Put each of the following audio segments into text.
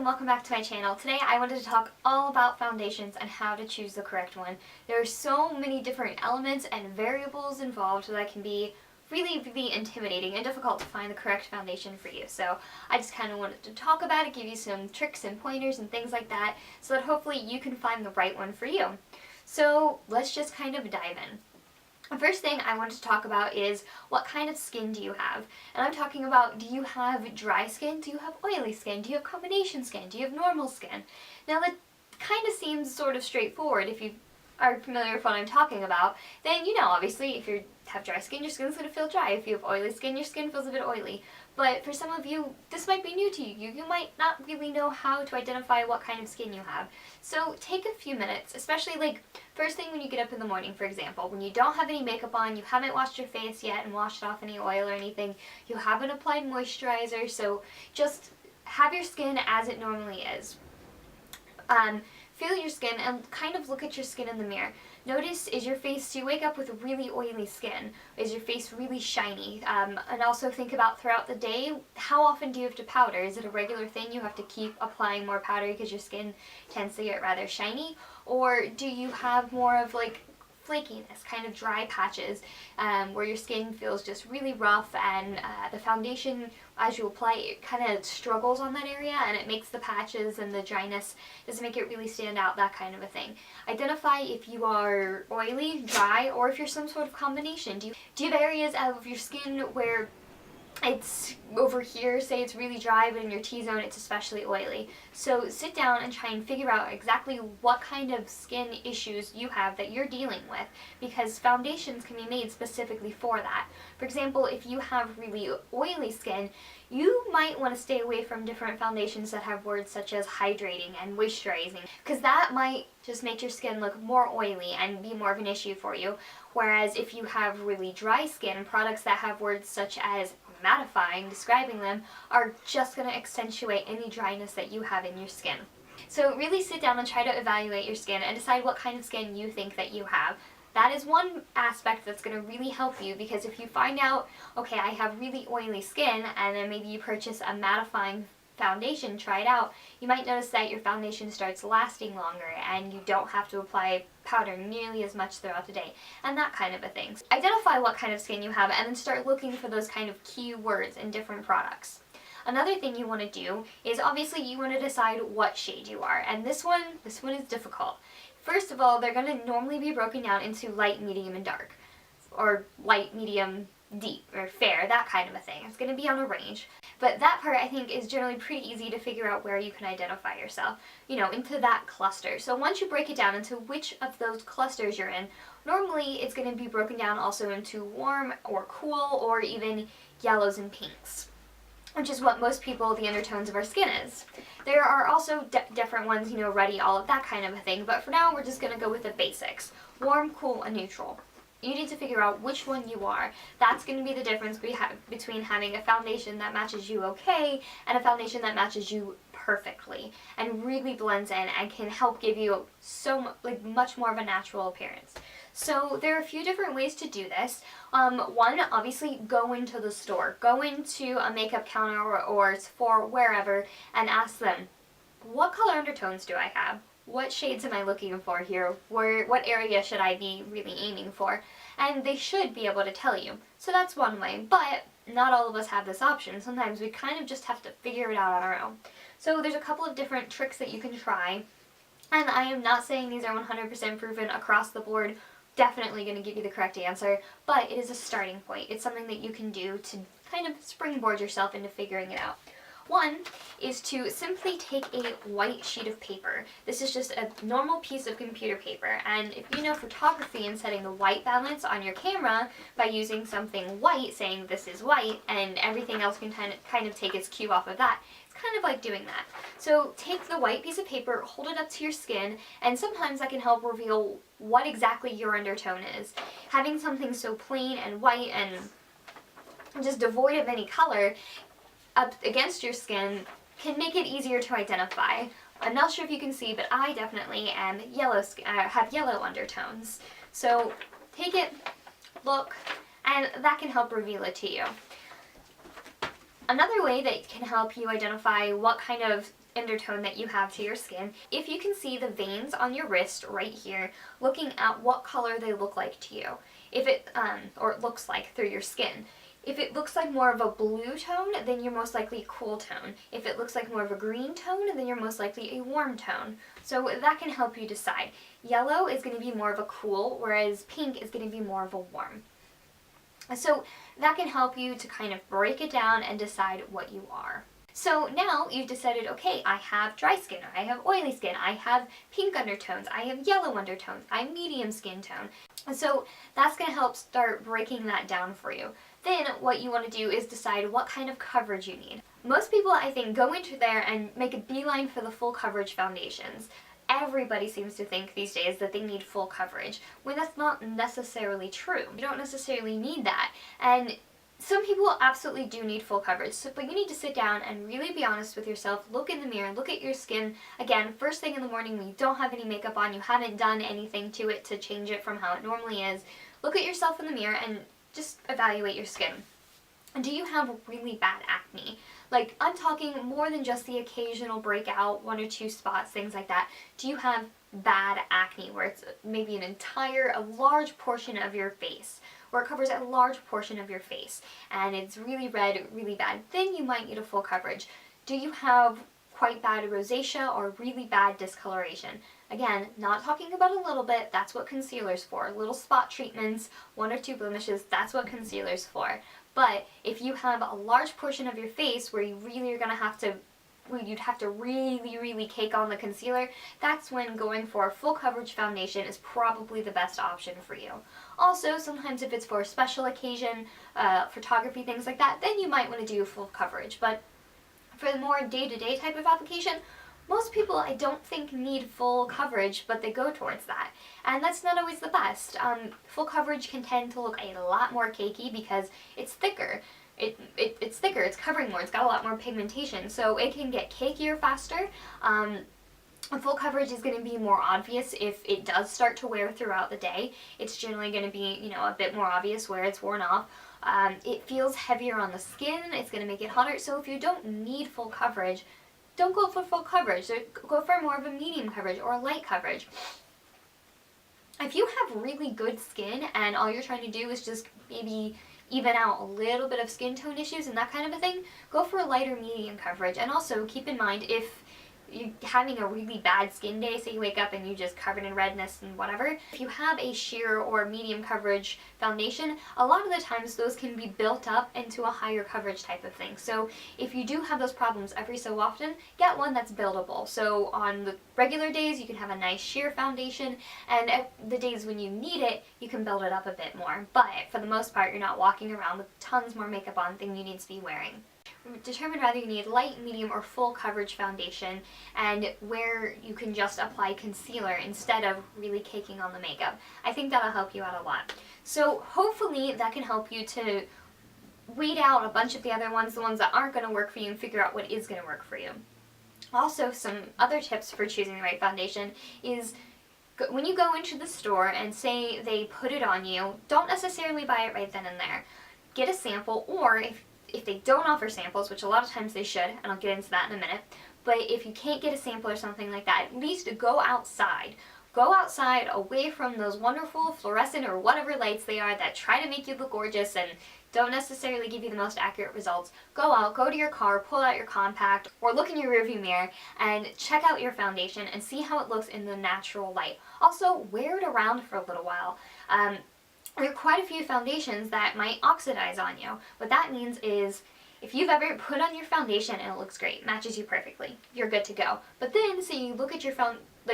and welcome back to my channel. Today I wanted to talk all about foundations and how to choose the correct one. There are so many different elements and variables involved that can be really intimidating and difficult to find the correct foundation for you. So I just kind of wanted to talk about it, give you some tricks and pointers and things like that so that hopefully you can find the right one for you. So let's just kind of dive in. The first thing I wanted to talk about is what kind of skin do you have? And I'm talking about, do you have dry skin? Do you have oily skin? Do you have combination skin? Do you have normal skin? Now that kind of seems sort of straightforward if you are familiar with what I'm talking about. Then you know, obviously, if you have dry skin, your skin's going to feel dry. If you have oily skin, your skin feels a bit oily. But for some of you, this might be new to you. You might not really know how to identify what kind of skin you have. So take a few minutes, especially like first thing when you get up in the morning, for example, when you don't have any makeup on, you haven't washed your face yet and washed off any oil or anything, you haven't applied moisturizer, so just have your skin as it normally is. Feel your skin and kind of look at your skin in the mirror. Notice, do you wake up with really oily skin? Is your face really shiny? And also think about throughout the day, how often do you have to powder? Is it a regular thing you have to keep applying more powder because your skin tends to get rather shiny? Or do you have more of like flakiness, kind of dry patches, where your skin feels just really rough and the foundation, as you apply it, kind of struggles on that area and it makes the patches and the dryness, doesn't make it really stand out, that kind of a thing. Identify if you are oily, dry, or if you're some sort of combination. Do you have areas of your skin where it's over here, say it's really dry, but in your T-zone it's especially oily. So sit down and try and figure out exactly what kind of skin issues you have that you're dealing with, because foundations can be made specifically for that. For example, if you have really oily skin, you might want to stay away from different foundations that have words such as hydrating and moisturizing, because that might just make your skin look more oily and be more of an issue for you. Whereas if you have really dry skin, products that have words such as mattifying, describing them, are just going to accentuate any dryness that you have in your skin. So really sit down and try to evaluate your skin and decide what kind of skin you think that you have. That is one aspect that's going to really help you, because if you find out, okay, I have really oily skin, and then maybe you purchase a mattifying foundation, try it out, you might notice that your foundation starts lasting longer and you don't have to apply powder nearly as much throughout the day, and that kind of a thing. So identify what kind of skin you have and then start looking for those kind of key words in different products. Another thing you want to do is, obviously, you want to decide what shade you are, and this one is difficult. First of all, they're going to normally be broken down into light, medium, and dark, or light, medium, deep, or fair, that kind of a thing. It's going to be on a range. But that part, I think, is generally pretty easy to figure out where you can identify yourself, you know, into that cluster. So once you break it down into which of those clusters you're in, normally it's going to be broken down also into warm or cool or even yellows and pinks, which is what most people, the undertones of our skin is. There are also different ones, you know, ruddy, all of that kind of a thing, but for now we're just going to go with the basics: warm, cool, and neutral. You need to figure out which one you are. That's going to be the difference between having a foundation that matches you okay and a foundation that matches you perfectly and really blends in and can help give you much more of a natural appearance. So there are a few different ways to do this. One, obviously, go into the store. Go into a makeup counter or for wherever and ask them, what color undertones do I have? What shades am I looking for here? What area should I be really aiming for? And they should be able to tell you. So that's one way, but not all of us have this option. Sometimes we kind of just have to figure it out on our own. So there's a couple of different tricks that you can try, and I am not saying these are 100% proven across the board, definitely going to give you the correct answer, but it is a starting point. It's something that you can do to kind of springboard yourself into figuring it out. One is to simply take a white sheet of paper. This is just a normal piece of computer paper, and if you know photography and setting the white balance on your camera by using something white, saying this is white, and everything else can kind of take its cue off of that, it's kind of like doing that. So take the white piece of paper, hold it up to your skin, and sometimes that can help reveal what exactly your undertone is. Having something so plain and white and just devoid of any color up against your skin can make it easier to identify. I'm not sure if you can see, but I definitely am have yellow undertones. So take it, look, and that can help reveal it to you. Another way that can help you identify what kind of undertone that you have to your skin. If you can see the veins on your wrist right here, looking at what color they look like to you, if it, or it looks like through your skin. If it looks like more of a blue tone, then you're most likely a cool tone. If it looks like more of a green tone, then you're most likely a warm tone. So that can help you decide. Yellow is going to be more of a cool, whereas pink is going to be more of a warm. So that can help you to kind of break it down and decide what you are. So now you've decided, okay, I have dry skin, I have oily skin, I have pink undertones, I have yellow undertones, I'm medium skin tone. And so that's going to help start breaking that down for you. Then what you want to do is decide what kind of coverage you need. Most people, I think, go into there and make a beeline for the full coverage foundations. Everybody seems to think these days that they need full coverage, when that's not necessarily true. You don't necessarily need that. And some people absolutely do need full coverage, but you need to sit down and really be honest with yourself, look in the mirror, look at your skin. Again, first thing in the morning when you don't have any makeup on, you haven't done anything to it to change it from how it normally is. Look at yourself in the mirror and just evaluate your skin. Do you have really bad acne? Like, I'm talking more than just the occasional breakout, 1 or 2 spots, things like that. Do you have bad acne where it's maybe a large portion of your face, where it covers a large portion of your face, and it's really red, really bad? Then you might need a full coverage. Do you have quite bad rosacea or really bad discoloration? Again, not talking about a little bit, that's what concealer's for. Little spot treatments, 1 or 2 blemishes, that's what concealer's for. But if you have a large portion of your face where you really are going to have to, you'd have to really, really cake on the concealer, that's when going for a full coverage foundation is probably the best option for you. Also, sometimes if it's for a special occasion, photography, things like that, then you might want to do full coverage. But for the more day-to-day type of application, most people, I don't think, need full coverage, but they go towards that. And that's not always the best. Full coverage can tend to look a lot more cakey because it's thicker. It's thicker, it's covering more, it's got a lot more pigmentation, so it can get cakier faster. Full coverage is going to be more obvious if it does start to wear throughout the day. It's generally going to be, a bit more obvious where it's worn off. It feels heavier on the skin, it's going to make it hotter, so if you don't need full coverage, don't go for full coverage. Go for more of a medium coverage or a light coverage. If you have really good skin and all you're trying to do is just maybe even out a little bit of skin tone issues and that kind of a thing, go for a lighter medium coverage. And also keep in mind, if you're having a really bad skin day, say you wake up and you just covered in redness and whatever, if you have a sheer or medium coverage foundation, a lot of the times those can be built up into a higher coverage type of thing. So if you do have those problems every so often, get one that's buildable. So on the regular days you can have a nice sheer foundation, and at the days when you need it, you can build it up a bit more. But for the most part, you're not walking around with tons more makeup on than you need to be wearing. Determine whether you need light, medium, or full coverage foundation, and where you can just apply concealer instead of really caking on the makeup. I think that'll help you out a lot. So hopefully that can help you to weed out a bunch of the other ones, the ones that aren't going to work for you, and figure out what is going to work for you. Also, some other tips for choosing the right foundation is when you go into the store and say they put it on you, don't necessarily buy it right then and there. Get a sample, or if they don't offer samples, which a lot of times they should, and I'll get into that in a minute, but if you can't get a sample or something like that, at least go outside. Go outside away from those wonderful fluorescent or whatever lights they are that try to make you look gorgeous and don't necessarily give you the most accurate results. Go out, go to your car, pull out your compact, or look in your rearview mirror and check out your foundation and see how it looks in the natural light. Also, wear it around for a little while. There are quite a few foundations that might oxidize on you. What that means is if you've ever put on your foundation and it looks great, matches you perfectly, you're good to go. But then, say you look at your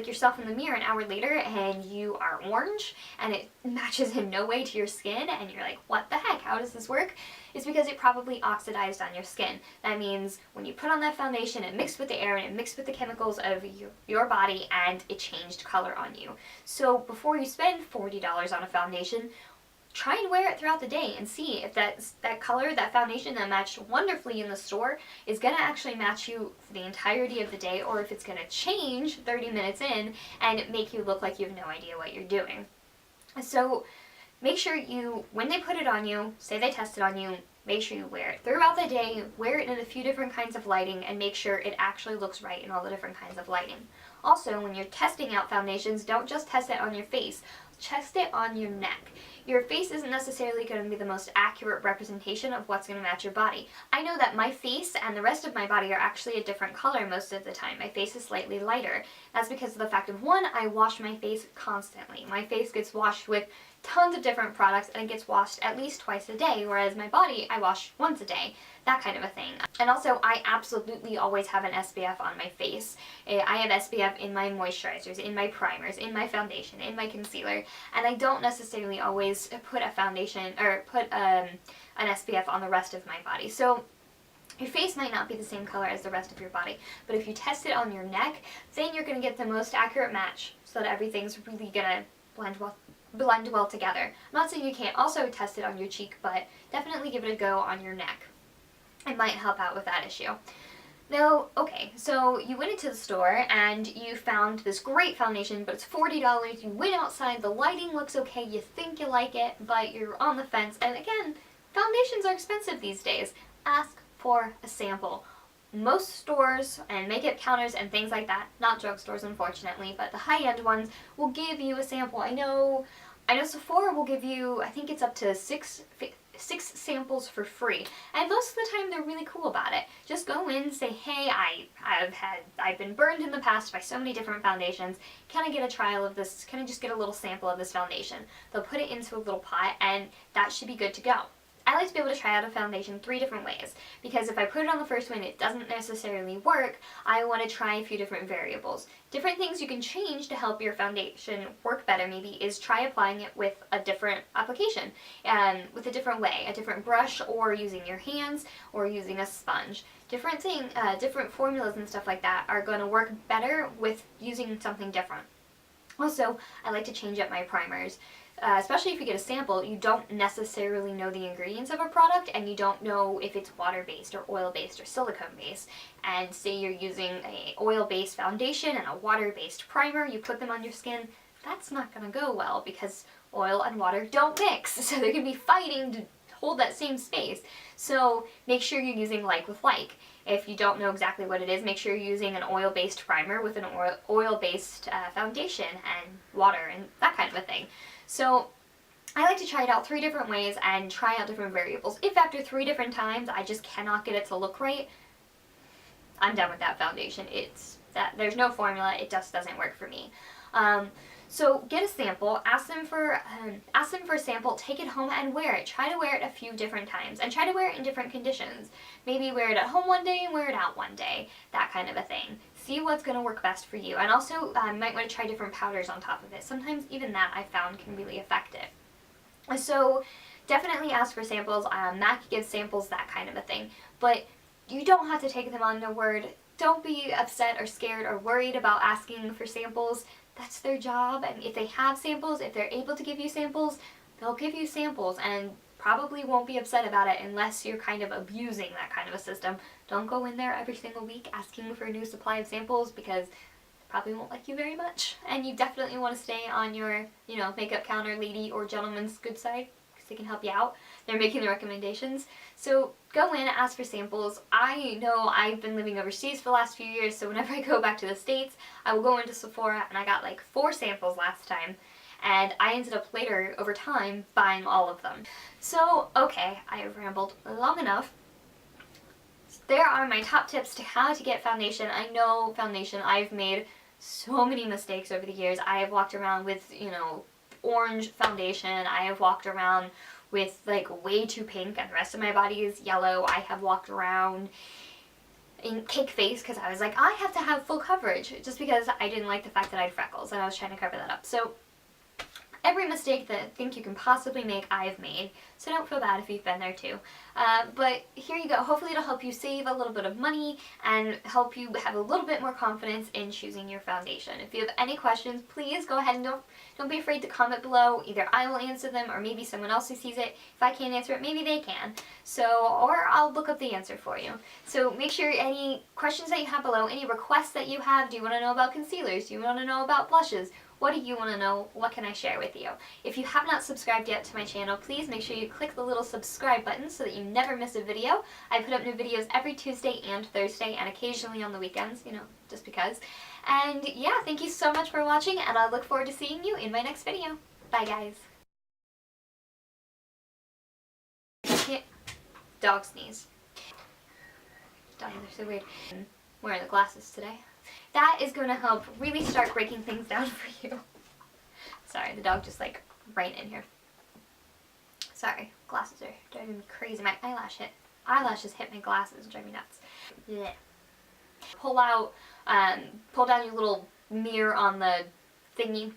yourself in the mirror an hour later and you are orange and it matches in no way to your skin and you're like, what the heck, how does this work? It's because it probably oxidized on your skin. That means when you put on that foundation, it mixed with the air and it mixed with the chemicals of your body and it changed color on you. So before you spend $40 on a foundation, try and wear it throughout the day and see if that color, that foundation that matched wonderfully in the store is going to actually match you for the entirety of the day, or if it's going to change 30 minutes in and make you look like you have no idea what you're doing. So make sure when they put it on you, say they test it on you, make sure you wear it throughout the day, wear it in a few different kinds of lighting, and make sure it actually looks right in all the different kinds of lighting. Also, when you're testing out foundations, don't just test it on your face, test it on your neck. Your face isn't necessarily going to be the most accurate representation of what's going to match your body. I know that my face and the rest of my body are actually a different color most of the time. My face is slightly lighter. That's because of the fact of, one, I wash my face constantly. My face gets washed with tons of different products and it gets washed at least twice a day, whereas my body I wash once a day, that kind of a thing. And also, I absolutely always have an SPF on my face. I have SPF in my moisturizers, in my primers, in my foundation, in my concealer, and I don't necessarily always put a foundation or put an SPF on the rest of my body. So your face might not be the same color as the rest of your body, but if you test it on your neck, then you're going to get the most accurate match so that everything's really going to blend well together. I'm not saying you can't also test it on your cheek, but definitely give it a go on your neck. It might help out with that issue. Now, okay, so you went into the store and you found this great foundation, but it's $40. You went outside, the lighting looks okay, you think you like it, but you're on the fence. And again, foundations are expensive these days. Ask for a sample. Most stores and makeup counters and things like that, not drugstores unfortunately, but the high-end ones will give you a sample. I know Sephora will give you, I think it's up to six samples for free, and most of the time they're really cool about it. Just go in, say, hey, I've been burned in the past by so many different foundations. Can I get a trial of this? Can I just get a little sample of this foundation? They'll put it into a little pot, and that should be good to go. I like to be able to try out a foundation 3 different ways, because if I put it on the first one and it doesn't necessarily work, I want to try a few different variables. Different things you can change to help your foundation work better maybe is try applying it with a different application, with a different way, a different brush, or using your hands, or using a sponge. Different formulas and stuff like that are going to work better with using something different. Also, I like to change up my primers. Especially if you get a sample, you don't necessarily know the ingredients of a product, and you don't know if it's water-based or oil-based or silicone-based. And say you're using a oil-based foundation and a water-based primer, you put them on your skin, that's not going to go well because oil and water don't mix. So they're going to be fighting to hold that same space. So make sure you're using like with like. If you don't know exactly what it is, make sure you're using an oil-based primer with an oil-based foundation and water and that kind of a thing. So I like to try it out 3 different ways and try out different variables. If after 3 different times I just cannot get it to look right, I'm done with that foundation. There's no formula, it just doesn't work for me. So get a sample, ask them for a sample, take it home and wear it. Try to wear it a few different times and try to wear it in different conditions. Maybe wear it at home one day and wear it out one day, that kind of a thing. See what's going to work best for you. And also might want to try different powders on top of it. Sometimes even that I found can be really effective. So definitely ask for samples. MAC gives samples, that kind of a thing. But you don't have to take them on their word. Don't be upset or scared or worried about asking for samples. That's their job, and if they have samples, if they're able to give you samples, they'll give you samples and probably won't be upset about it unless you're kind of abusing that kind of a system. Don't go in there every single week asking for a new supply of samples because they probably won't like you very much. And you definitely want to stay on your, makeup counter lady or gentleman's good side because they can help you out. They're making the recommendations. So go in, ask for samples. I know I've been living overseas for the last few years, so whenever I go back to the States, I will go into Sephora, and I got like 4 samples last time, and I ended up later, over time, buying all of them. So, okay, I have rambled long enough. There are my top tips to how to get foundation. I know foundation, I've made so many mistakes over the years. I have walked around with, orange foundation. I have walked around with like way too pink and the rest of my body is yellow. I have walked around in cake face because I was like, I have to have full coverage, just because I didn't like the fact that I had freckles and I was trying to cover that up. So every mistake that I think you can possibly make, I've made, so don't feel bad if you've been there too. But here you go. Hopefully it'll help you save a little bit of money and help you have a little bit more confidence in choosing your foundation. If you have any questions, please go ahead and don't be afraid to comment below. Either I will answer them or maybe someone else who sees it. If I can't answer it, maybe they can. Or I'll look up the answer for you. So make sure any questions that you have below, any requests that you have, do you want to know about concealers, do you want to know about blushes, What do you want to know? What can I share with you? If you have not subscribed yet to my channel, please make sure you click the little subscribe button so that you never miss a video. I put up new videos every Tuesday and Thursday, and occasionally on the weekends, you know, just because. And yeah, thank you so much for watching, and I look forward to seeing you in my next video. Bye, guys. Dog sneeze. Dogs are so weird. I'm wearing the glasses today. That is going to help really start breaking things down for you. Sorry, the dog just like right in here. Sorry, glasses are driving me crazy. My eyelashes hit my glasses and drive me nuts. Blech. Pull down your little mirror on the thingy.